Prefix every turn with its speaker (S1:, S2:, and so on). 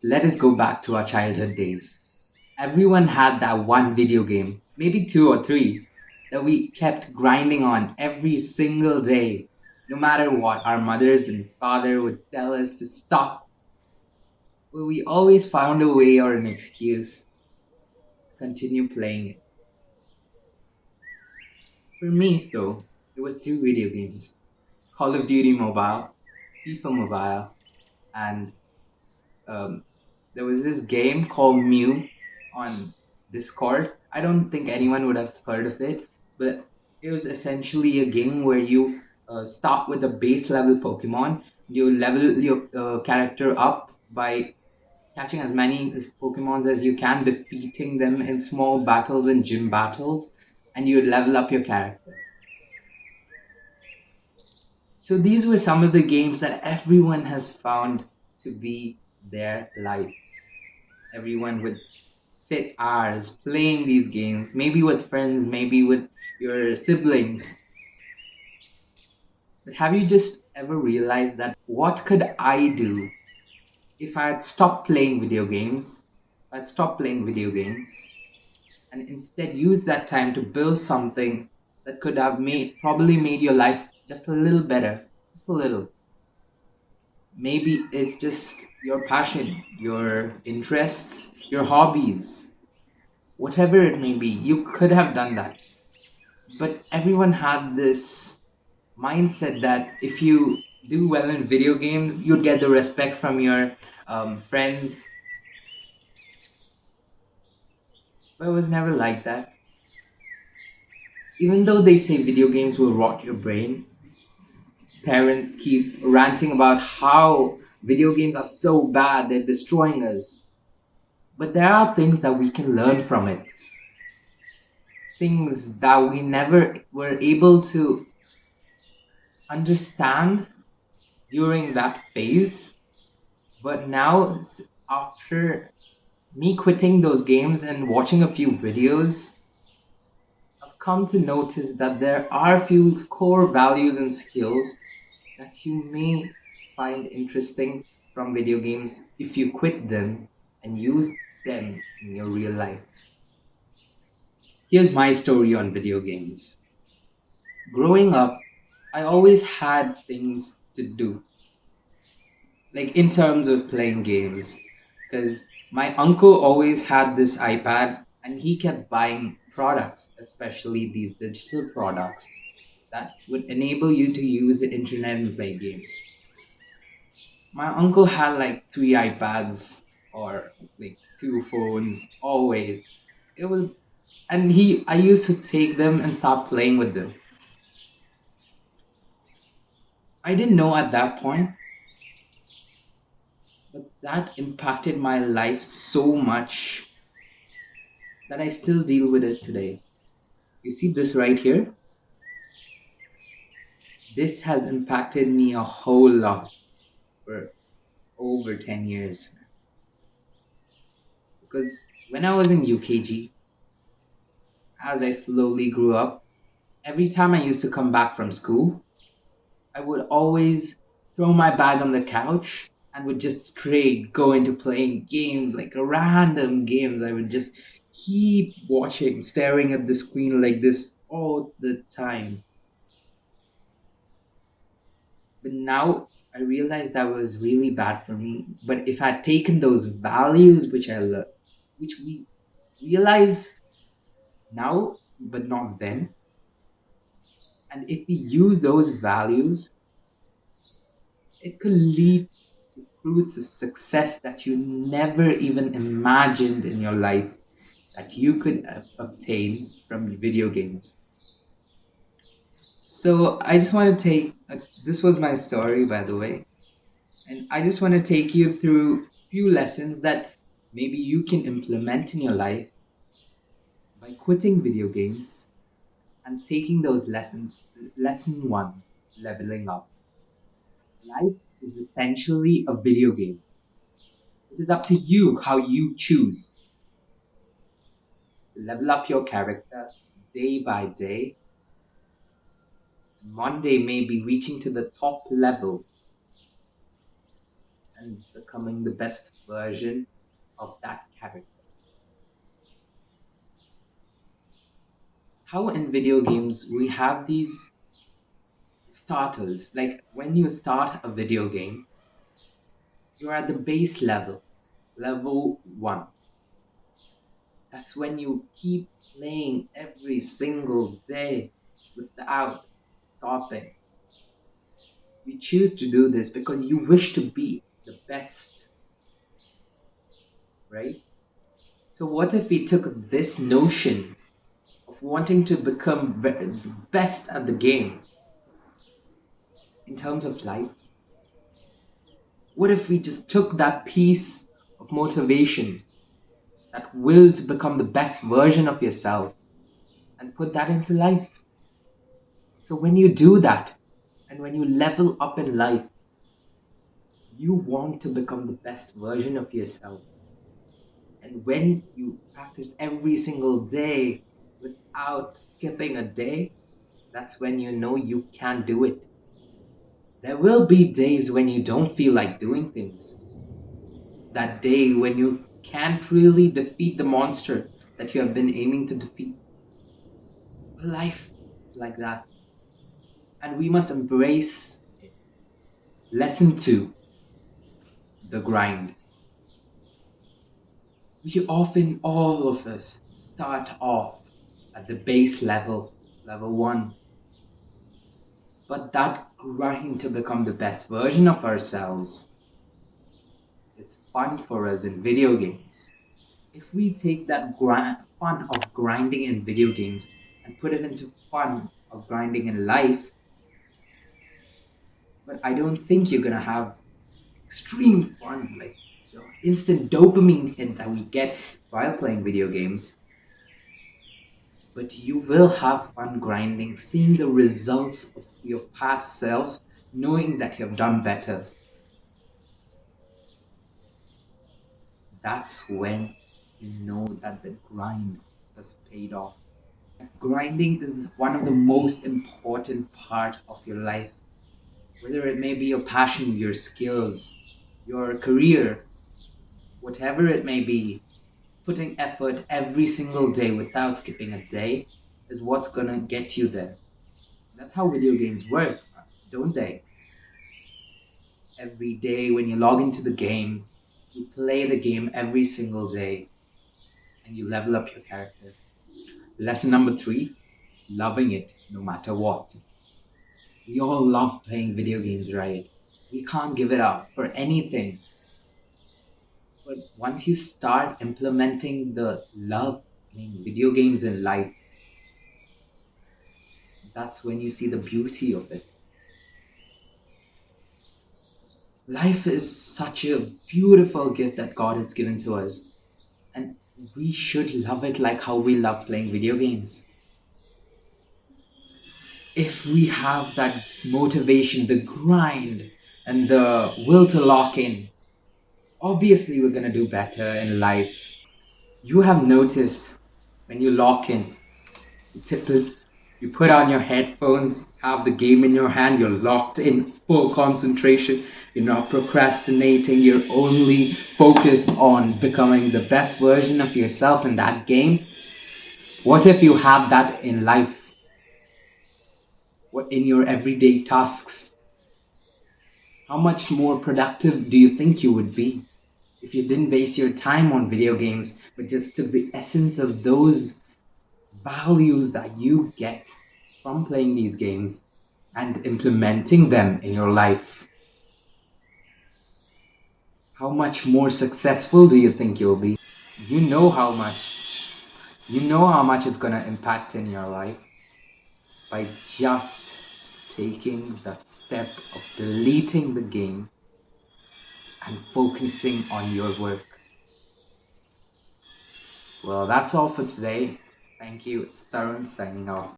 S1: let us go back to our childhood days. Everyone had that one video game, maybe two or three, that we kept grinding on every single day. No matter what our mothers and father would tell us to stop, but we always found a way or an excuse to continue playing it. For me, though, it was two video games: Call of Duty Mobile, FIFA Mobile, and um, there was this game called Mew on Discord. I don't think anyone would have heard of it, but it was essentially a game where you start with a base level Pokemon. You level your character up by catching as many Pokemons as you can, defeating them in small battles and gym battles, and you level up your character. So these were some of the games that everyone has found to be their life. Everyone would sit hours playing these games, maybe with friends, maybe with your siblings. But have you just ever realized that what could I do if I had stopped playing video games? I'd stop playing video games and instead use that time to build something that could have probably made your life just a little better, just a little. Maybe it's just your passion, your interests, your hobbies, whatever it may be. You could have done that. But everyone had this mindset that if you do well in video games, you'd get the respect from your friends. But it was never like that. Even though they say video games will rot your brain, parents keep ranting about how video games are so bad, they're destroying us. But there are things that we can learn from it, things that we never were able to understand during that phase. But now, after me quitting those games and watching a few videos, I've come to notice that there are a few core values and skills that you may find interesting from video games if you quit them and use them in your real life. Here's my story on video games. Growing up, I always had things to do, like in terms of playing games, because my uncle always had this iPad and he kept buying products, especially these digital products that would enable you to use the internet and play games. My uncle had like three iPads or like two phones always. It was and he I used to take them and start playing with them. I didn't know at that point, but that impacted my life so much that I still deal with it today. You see this right here? This has impacted me a whole lot for over 10 years. Because when I was in UKG, as I slowly grew up, every time I used to come back from school, I would always throw my bag on the couch and would just straight go into playing games, like random games. I would just keep watching, staring at the screen like this all the time. But now I realized that was really bad for me. But if I'd taken those values which I learned, which we realize now, but not then, and if we use those values, it could lead to fruits of success that you never even imagined in your life that you could obtain from video games. So I just want to this was my story, by the way, and I just want to take you through a few lessons that maybe you can implement in your life by quitting video games and taking those lessons. Lesson one: leveling up. Life is essentially a video game. It is up to you how you choose to level up your character day by day. One day maybe reaching to the top level, and becoming the best version of that character. How in video games we have these starters, like when you start a video game, you're at the base level, level 1. That's when you keep playing every single day without stopping. You choose to do this because you wish to be the best, right? So, what if we took this notion of wanting to become best at the game in terms of life? What if we just took that piece of motivation, that will to become the best version of yourself, and put that into life? So, when you do that, and when you level up in life, you want to become the best version of yourself. And when you practice every single day without skipping a day, that's when you know you can do it. There will be days when you don't feel like doing things. That day when you can't really defeat the monster that you have been aiming to defeat. Life is like that. And we must embrace it. Lesson 2, the grind. We often, all of us, start off at the base level, level 1. But that grind to become the best version of ourselves is fun for us in video games. If we take that fun of grinding in video games and put it into fun of grinding in life, but I don't think you're gonna have extreme fun, like the instant dopamine hit that we get while playing video games. But you will have fun grinding, seeing the results of your past selves, knowing that you have done better. That's when you know that the grind has paid off. Grinding is one of the most important part of your life, whether it may be your passion, your skills, your career, whatever it may be. Putting effort every single day without skipping a day is what's gonna get you there. That's how video games work, don't they? Every day when you log into the game, you play the game every single day and you level up your character. Lesson number 3, loving it no matter what. We all love playing video games, right? We can't give it up for anything. But once you start implementing the love playing video games in life, that's when you see the beauty of it. Life is such a beautiful gift that God has given to us, and we should love it like how we love playing video games. If we have that motivation, the grind, and the will to lock in, obviously we're going to do better in life. You have noticed when you lock in, you tip it, you put on your headphones, have the game in your hand, you're locked in full concentration, you're not procrastinating, you're only focused on becoming the best version of yourself in that game. What if you have that in life? What in your everyday tasks? How much more productive do you think you would be if you didn't waste your time on video games but just took the essence of those values that you get from playing these games and implementing them in your life? How much more successful do you think you'll be? You know how much. You know how much it's going to impact in your life by just taking that step of deleting the game and focusing on your work. Well, that's all for today. Thank you. It's Tarun signing off.